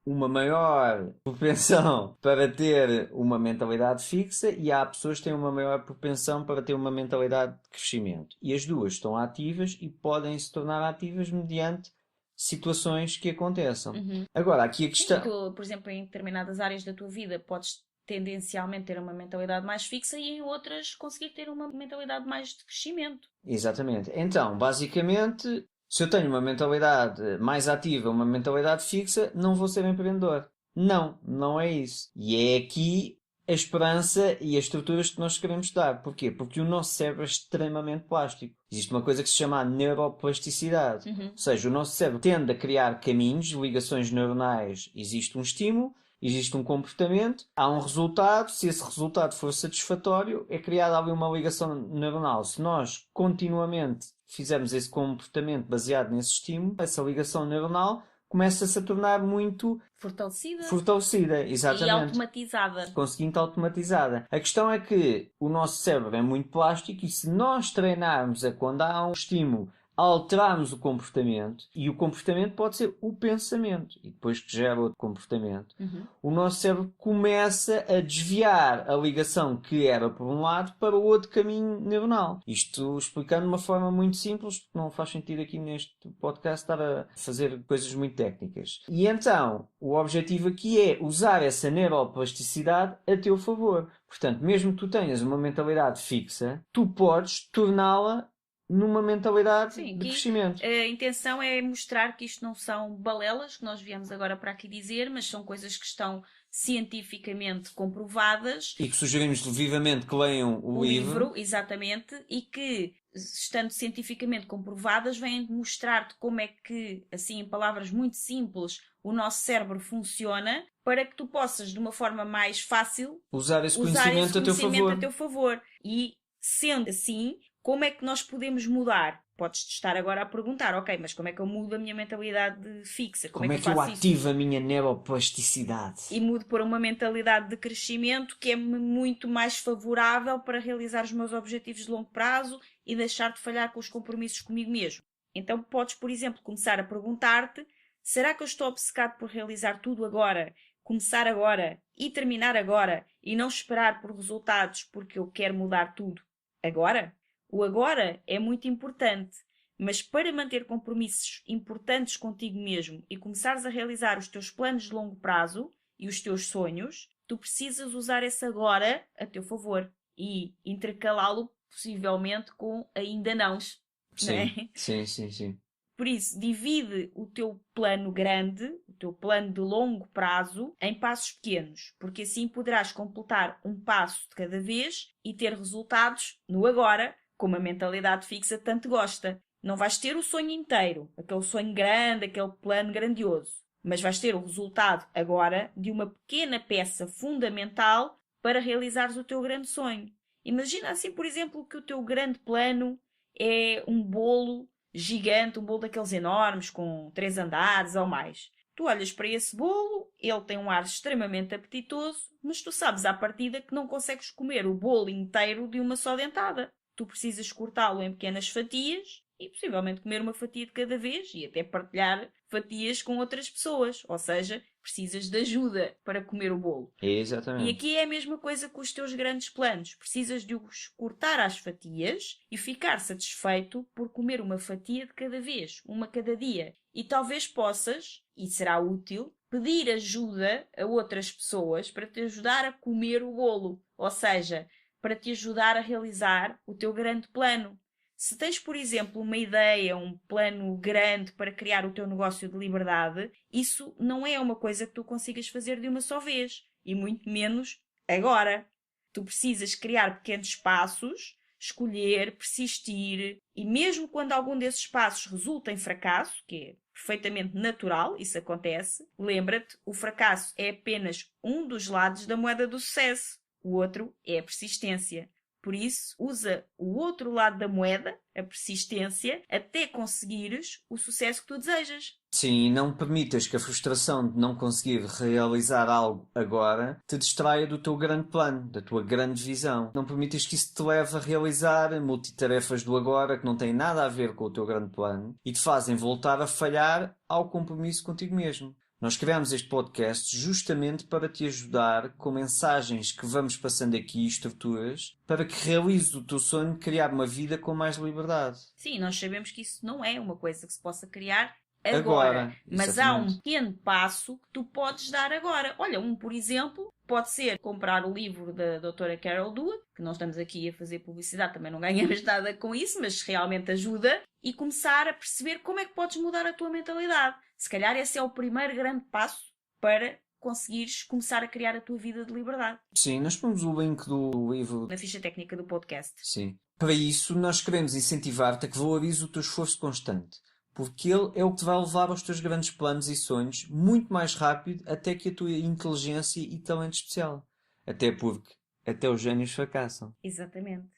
uma maior propensão para ter uma mentalidade fixa e há pessoas que têm uma maior propensão para ter uma mentalidade de crescimento. E as duas estão ativas e podem se tornar ativas mediante situações que aconteçam. Agora, aqui a questão... Sim, tu, por exemplo, em determinadas áreas da tua vida podes tendencialmente ter uma mentalidade mais fixa e em outras conseguir ter uma mentalidade mais de crescimento. Exatamente. Então, basicamente, se eu tenho uma mentalidade mais ativa, uma mentalidade fixa, não vou ser empreendedor. Não, não é isso. E é aqui a esperança e as estruturas que nós queremos dar. Porquê? Porque o nosso cérebro é extremamente plástico. Existe uma coisa que se chama a neuroplasticidade. Ou seja, o nosso cérebro tende a criar caminhos, ligações neuronais. Existe um estímulo, existe um comportamento, há um resultado. Se esse resultado for satisfatório, é criada ali uma ligação neuronal. Se nós continuamente fizermos esse comportamento baseado nesse estímulo, essa ligação neuronal começa-se a tornar muito fortalecida, exatamente. E automatizada. Conseguindo automatizada. A questão é que o nosso cérebro é muito plástico e se nós treinarmos a quando há um estímulo, alterarmos o comportamento, e o comportamento pode ser o pensamento, e depois que gera outro comportamento, o nosso cérebro começa a desviar a ligação que era por um lado para o outro caminho neuronal. Isto explicando de uma forma muito simples, porque não faz sentido aqui neste podcast estar a fazer coisas muito técnicas. E então, o objetivo aqui é usar essa neuroplasticidade a teu favor. Portanto, mesmo que tu tenhas uma mentalidade fixa, tu podes torná-la numa mentalidade de crescimento. A intenção é mostrar que isto não são balelas, que nós viemos agora para aqui dizer, mas são coisas que estão cientificamente comprovadas. E que sugerimos vivamente que leiam o livro. Exatamente, e que, estando cientificamente comprovadas, vêm mostrar-te como é que, assim, em palavras muito simples, o nosso cérebro funciona, para que tu possas, de uma forma mais fácil, usar esse conhecimento a teu favor. E, sendo assim, como é que nós podemos mudar? Podes-te estar agora a perguntar, ok, mas como é que eu mudo a minha mentalidade fixa? Como é que eu ativo a minha neuroplasticidade? E mudo para uma mentalidade de crescimento que é muito mais favorável para realizar os meus objetivos de longo prazo e deixar de falhar com os compromissos comigo mesmo. Então podes, por exemplo, começar a perguntar-te: será que eu estou obcecado por realizar tudo agora, começar agora e terminar agora e não esperar por resultados porque eu quero mudar tudo agora? O agora é muito importante, mas para manter compromissos importantes contigo mesmo e começares a realizar os teus planos de longo prazo e os teus sonhos, tu precisas usar esse agora a teu favor e intercalá-lo possivelmente com ainda nãos. Sim, não é? sim. Por isso, divide o teu plano grande, o teu plano de longo prazo, em passos pequenos, porque assim poderás completar um passo de cada vez e ter resultados no agora, como a mentalidade fixa tanto gosta. Não vais ter o sonho inteiro, aquele sonho grande, aquele plano grandioso, mas vais ter o resultado agora de uma pequena peça fundamental para realizares o teu grande sonho. Imagina assim, por exemplo, que o teu grande plano é um bolo gigante, um bolo daqueles enormes, com 3 andares ou mais. Tu olhas para esse bolo, ele tem um ar extremamente apetitoso, mas tu sabes à partida que não consegues comer o bolo inteiro de uma só dentada. Tu precisas cortá-lo em pequenas fatias e possivelmente comer uma fatia de cada vez e até partilhar fatias com outras pessoas. Ou seja, precisas de ajuda para comer o bolo. Exatamente. E aqui é a mesma coisa com os teus grandes planos. Precisas de os cortar às fatias e ficar satisfeito por comer uma fatia de cada vez, uma cada dia. E talvez possas, e será útil, pedir ajuda a outras pessoas para te ajudar a comer o bolo. Ou seja, para te ajudar a realizar o teu grande plano. Se tens, por exemplo, uma ideia, um plano grande para criar o teu negócio de liberdade, isso não é uma coisa que tu consigas fazer de uma só vez. E muito menos agora. Tu precisas criar pequenos passos, escolher, persistir. E mesmo quando algum desses passos resulta em fracasso, que é perfeitamente natural, isso acontece, lembra-te, o fracasso é apenas um dos lados da moeda do sucesso. O outro é a persistência. Por isso, usa o outro lado da moeda, a persistência, até conseguires o sucesso que tu desejas. Sim, e não permitas que a frustração de não conseguir realizar algo agora te distraia do teu grande plano, da tua grande visão. Não permitas que isso te leve a realizar multitarefas do agora que não têm nada a ver com o teu grande plano e te fazem voltar a falhar ao compromisso contigo mesmo. Nós criámos este podcast justamente para te ajudar com mensagens que vamos passando aqui, estruturas, para que realizes o teu sonho de criar uma vida com mais liberdade. Sim, nós sabemos que isso não é uma coisa que se possa criar agora. Mas há um pequeno passo que tu podes dar agora. Olha, por exemplo, pode ser comprar o livro da doutora Carol Dweck, que nós estamos aqui a fazer publicidade, também não ganhamos nada com isso, mas realmente ajuda, e começar a perceber como é que podes mudar a tua mentalidade. Se calhar esse é o primeiro grande passo para conseguires começar a criar a tua vida de liberdade. Sim, nós pomos o link do livro na ficha técnica do podcast. Sim. Para isso, nós queremos incentivar-te a que valorizes o teu esforço constante, porque ele é o que te vai levar aos teus grandes planos e sonhos muito mais rápido até que a tua inteligência e talento especial. Até porque até os génios fracassam. Exatamente.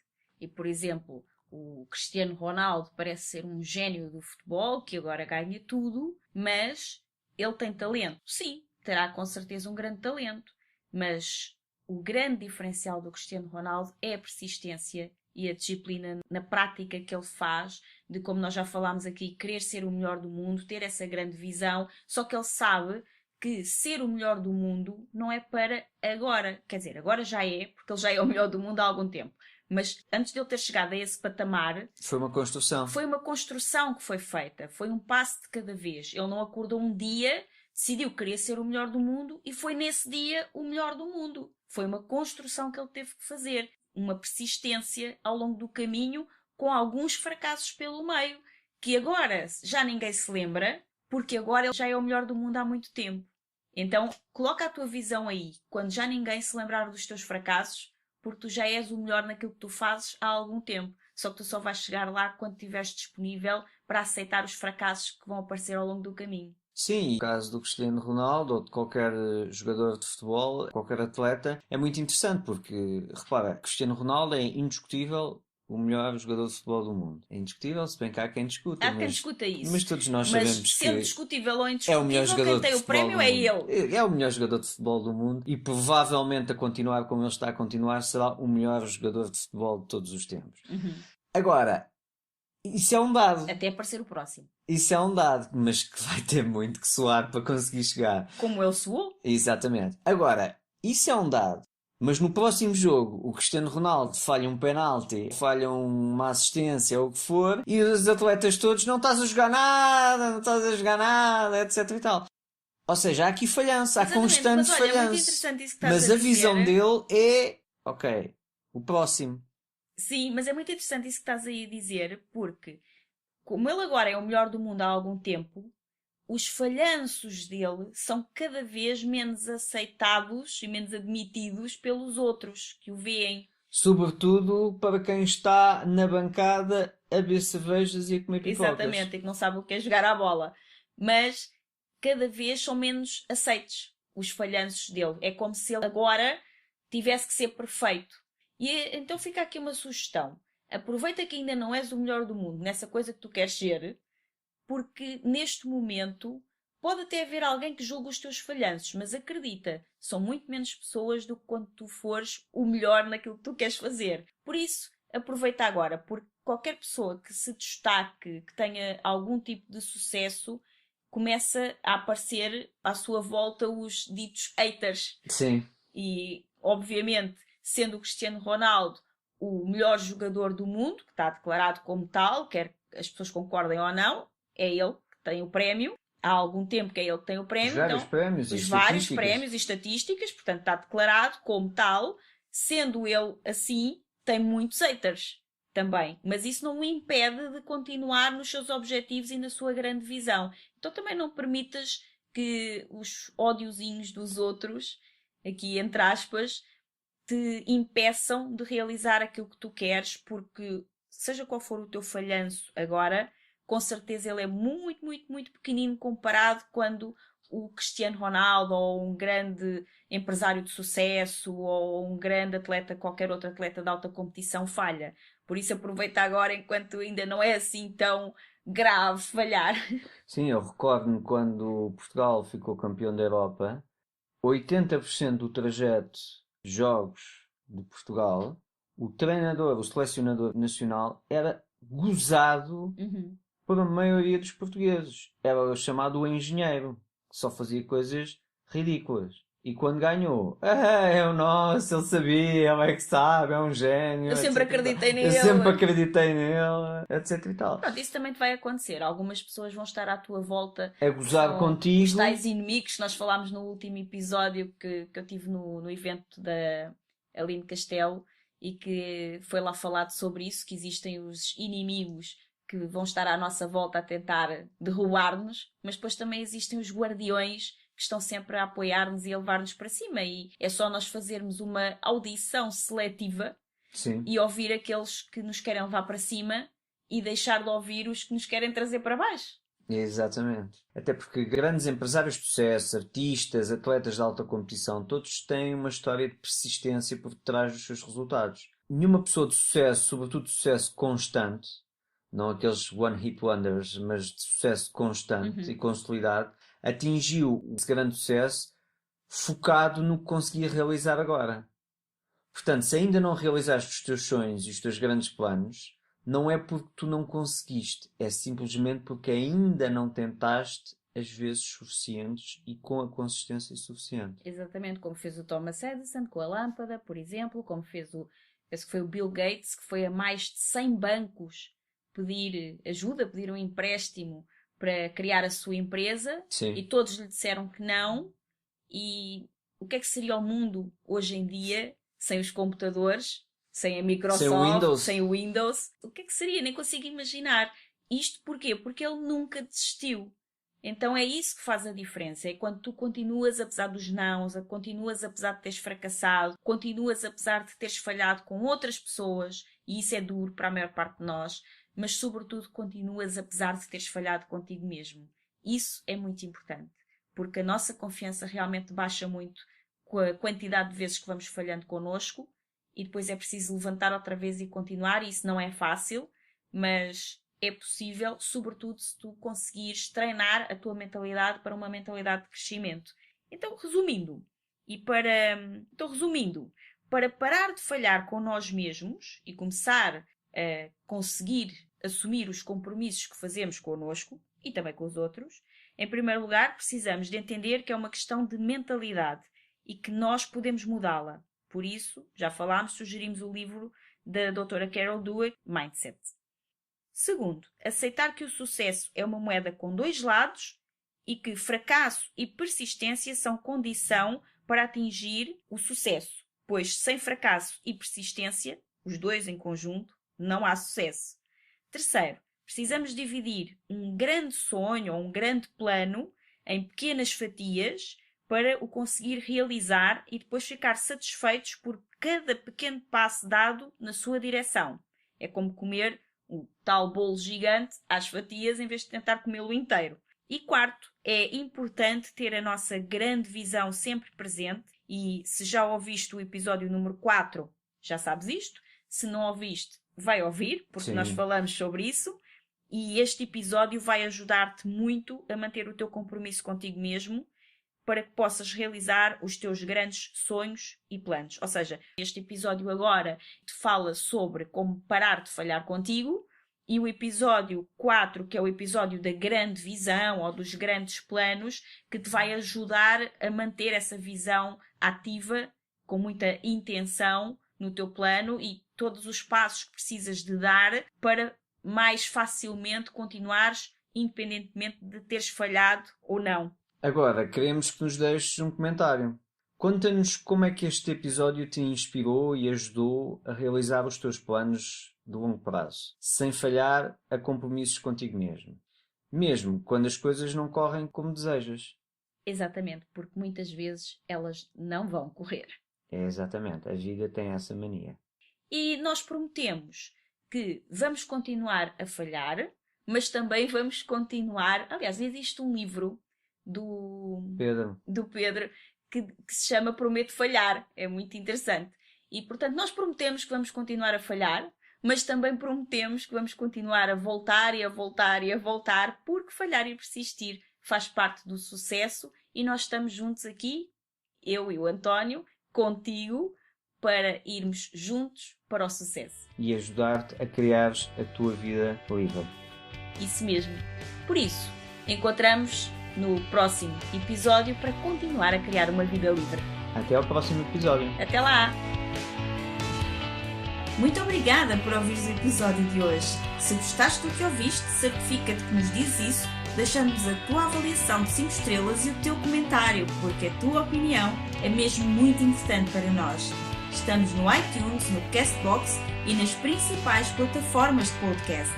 E, por exemplo, o Cristiano Ronaldo parece ser um gênio do futebol, que agora ganha tudo, mas ele tem talento. Sim, terá com certeza um grande talento, mas o grande diferencial do Cristiano Ronaldo é a persistência e a disciplina na prática que ele faz, de como nós já falámos aqui, querer ser o melhor do mundo, ter essa grande visão, só que ele sabe que ser o melhor do mundo não é para agora. Quer dizer, agora já é, porque ele já é o melhor do mundo há algum tempo. Mas antes de ele ter chegado a esse patamar... Foi uma construção. Foi uma construção que foi feita. Foi um passo de cada vez. Ele não acordou um dia, decidiu que queria ser o melhor do mundo e foi nesse dia o melhor do mundo. Foi uma construção que ele teve que fazer. Uma persistência ao longo do caminho, com alguns fracassos pelo meio, que agora já ninguém se lembra, porque agora ele já é o melhor do mundo há muito tempo. Então, coloca a tua visão aí, quando já ninguém se lembrar dos teus fracassos, porque tu já és o melhor naquilo que tu fazes há algum tempo. Só que tu só vais chegar lá quando estiveres disponível para aceitar os fracassos que vão aparecer ao longo do caminho. Sim, no caso do Cristiano Ronaldo ou de qualquer jogador de futebol, qualquer atleta, é muito interessante porque, repara, Cristiano Ronaldo é indiscutível o melhor jogador de futebol do mundo. É indiscutível, se bem que há quem discuta. Há quem discuta isso. Mas todos nós Mas sabemos sendo que discutível ou é o melhor indiscutível, jogador quem tem de o futebol prémio do é mundo. ele. É o melhor jogador de futebol do mundo e provavelmente a continuar como ele está a continuar será o melhor jogador de futebol de todos os tempos. Agora, isso é um dado. Até aparecer o próximo. Isso é um dado, mas que vai ter muito que suar para conseguir chegar. Como ele soou. Exatamente. Agora, isso é um dado. Mas no próximo jogo, o Cristiano Ronaldo falha um penalti, falha uma assistência ou o que for, e os atletas todos não estás a jogar nada, não estás a jogar nada, etc e tal. Ou seja, há aqui falhança, há constante mas olha, é muito falhança. interessante isso que estás Mas a a visão dizer. dele é, ok, o próximo. Sim, mas é muito interessante isso que estás aí a dizer, porque como ele agora é o melhor do mundo há algum tempo, os falhanços dele são cada vez menos aceitados e menos admitidos pelos outros que o veem. Sobretudo para quem está na bancada a beber cervejas e a comer pipocas. Exatamente, e que não sabe o que é jogar à bola. Mas cada vez são menos aceitos os falhanços dele. É como se ele agora tivesse que ser perfeito. E então fica aqui uma sugestão. Aproveita que ainda não és o melhor do mundo nessa coisa que tu queres ser, porque neste momento pode até haver alguém que julgue os teus falhanços, mas acredita, são muito menos pessoas do que quando tu fores o melhor naquilo que tu queres fazer. Por isso, aproveita agora, porque qualquer pessoa que se destaque, que tenha algum tipo de sucesso, começa a aparecer à sua volta os ditos haters. Sim. E, obviamente, sendo o Cristiano Ronaldo o melhor jogador do mundo, que está declarado como tal, quer as pessoas concordem ou não, é ele que tem o prémio. Há algum tempo que é ele que tem o prémio. Os vários prémios e estatísticas, portanto está declarado como tal. Sendo ele assim, tem muitos haters também. Mas isso não o impede de continuar nos seus objetivos e na sua grande visão. Então também não permitas que os ódiozinhos dos outros, aqui entre aspas, te impeçam de realizar aquilo que tu queres, porque seja qual for o teu falhanço agora, com certeza ele é muito, muito, muito pequenino comparado quando o Cristiano Ronaldo ou um grande empresário de sucesso ou um grande atleta, qualquer outro atleta de alta competição falha. Por isso aproveita agora enquanto ainda não é assim tão grave falhar. Sim, eu recordo-me quando Portugal ficou campeão da Europa, 80% do trajeto de jogos de Portugal, o treinador, o selecionador nacional, era gozado por a maioria dos portugueses. Era o chamado engenheiro, que só fazia coisas ridículas. E quando ganhou, é o nosso, ele sabia, ele é que sabe, é um gênio. Eu sempre acreditei nele. Eu sempre acreditei nele, etc e tal. Pronto, isso também te vai acontecer. Algumas pessoas vão estar à tua volta a gozar contigo. Os tais inimigos que nós falámos no último episódio que eu tive no evento da Aline Castelo e que foi lá falado sobre isso, que existem os inimigos que vão estar à nossa volta a tentar derrubar-nos, mas depois também existem os guardiões que estão sempre a apoiar-nos e a levar-nos para cima. E é só nós fazermos uma audição seletiva. Sim. E ouvir aqueles que nos querem levar para cima e deixar de ouvir os que nos querem trazer para baixo. Exatamente. Até porque grandes empresários de sucesso, artistas, atletas de alta competição, todos têm uma história de persistência por trás dos seus resultados. Nenhuma pessoa de sucesso, sobretudo de sucesso constante, não aqueles one-hit wonders, mas de sucesso constante e consolidado, atingiu esse grande sucesso focado no que conseguia realizar agora. Portanto, se ainda não realizaste os teus sonhos e os teus grandes planos, não é porque tu não conseguiste, é simplesmente porque ainda não tentaste as vezes suficientes e com a consistência suficiente. Exatamente, como fez o Thomas Edison com a lâmpada, por exemplo, como fez penso que foi o Bill Gates, que foi a mais de 100 bancos pedir ajuda, pedir um empréstimo para criar a sua empresa. Sim. E todos lhe disseram que não. E o que é que seria o mundo hoje em dia sem os computadores, sem a Microsoft, sem o Windows? O que é que seria? Nem consigo imaginar. Isto porquê? Porque ele nunca desistiu. Então é isso que faz a diferença. É quando tu continuas apesar dos nãos, continuas apesar de teres fracassado, continuas apesar de teres falhado com outras pessoas, e isso é duro para a maior parte de nós, mas sobretudo continuas apesar de teres falhado contigo mesmo. Isso é muito importante, porque a nossa confiança realmente baixa muito com a quantidade de vezes que vamos falhando connosco, e depois é preciso levantar outra vez e continuar, e isso não é fácil, mas é possível, sobretudo se tu conseguires treinar a tua mentalidade para uma mentalidade de crescimento. Então, resumindo, para parar de falhar com nós mesmos e começar a conseguir assumir os compromissos que fazemos connosco e também com os outros, em primeiro lugar, precisamos de entender que é uma questão de mentalidade e que nós podemos mudá-la. Por isso, já falámos, sugerimos o livro da doutora Carol Dweck, Mindset. Segundo, aceitar que o sucesso é uma moeda com dois lados e que fracasso e persistência são condição para atingir o sucesso, pois sem fracasso e persistência, os dois em conjunto, não há sucesso. Terceiro, precisamos dividir um grande sonho ou um grande plano em pequenas fatias para o conseguir realizar e depois ficar satisfeitos por cada pequeno passo dado na sua direção. É como comer o tal bolo gigante às fatias em vez de tentar comê-lo inteiro. E quarto, é importante ter a nossa grande visão sempre presente, e se já ouviste o episódio número 4, já sabes isto. Se não ouviste, vai ouvir, porque nós falamos sobre isso, e este episódio vai ajudar-te muito a manter o teu compromisso contigo mesmo, para que possas realizar os teus grandes sonhos e planos. Ou seja, este episódio agora te fala sobre como parar de falhar contigo, e o episódio 4, que é o episódio da grande visão ou dos grandes planos, que te vai ajudar a manter essa visão ativa, com muita intenção no teu plano e todos os passos que precisas de dar para mais facilmente continuares, independentemente de teres falhado ou não. Agora, queremos que nos deixes um comentário. Conta-nos como é que este episódio te inspirou e ajudou a realizar os teus planos de longo prazo, sem falhar a compromissos contigo mesmo, mesmo quando as coisas não correm como desejas. Exatamente, porque muitas vezes elas não vão correr. É exatamente, a vida tem essa mania. E nós prometemos que vamos continuar a falhar, mas também vamos continuar... Aliás, existe um livro do Pedro que se chama Prometo Falhar. É muito interessante. E, portanto, nós prometemos que vamos continuar a falhar, mas também prometemos que vamos continuar a voltar e a voltar e a voltar, porque falhar e persistir faz parte do sucesso, e nós estamos juntos aqui, eu e o António, contigo, para irmos juntos para o sucesso. E ajudar-te a criares a tua vida livre. Isso mesmo. Por isso, encontramos no próximo episódio para continuar a criar uma vida livre. Até ao próximo episódio. Até lá! Muito obrigada por ouvires o episódio de hoje. Se gostaste do que ouviste, certifica-te que nos dizes isso, deixando-nos a tua avaliação de 5 estrelas e o teu comentário, porque a tua opinião é mesmo muito importante para nós. Estamos no iTunes, no Castbox e nas principais plataformas de podcast.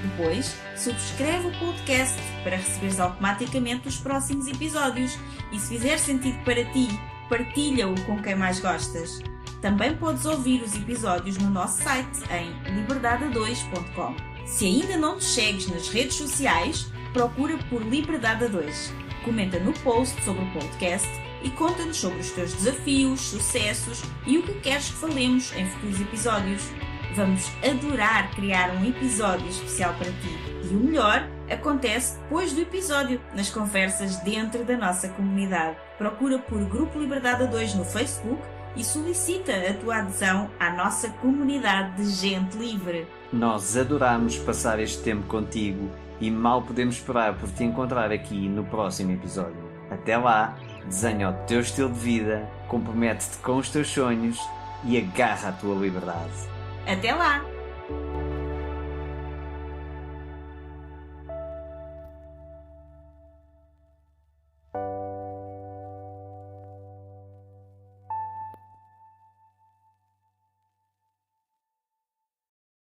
Depois, subscreve o podcast para receberes automaticamente os próximos episódios, e se fizer sentido para ti, partilha-o com quem mais gostas. Também podes ouvir os episódios no nosso site em liberdade2.com. Se ainda não nos segues nas redes sociais, procura por Liberdade 2. Comenta no post sobre o podcast e conta-nos sobre os teus desafios, sucessos e o que queres que falemos em futuros episódios. Vamos adorar criar um episódio especial para ti. E o melhor acontece depois do episódio, nas conversas dentro da nossa comunidade. Procura por Grupo Liberdade 2 no Facebook e solicita a tua adesão à nossa comunidade de gente livre. Nós adoramos passar este tempo contigo e mal podemos esperar por te encontrar aqui no próximo episódio. Até lá, desenha o teu estilo de vida, compromete-te com os teus sonhos e agarra a tua liberdade. Até lá!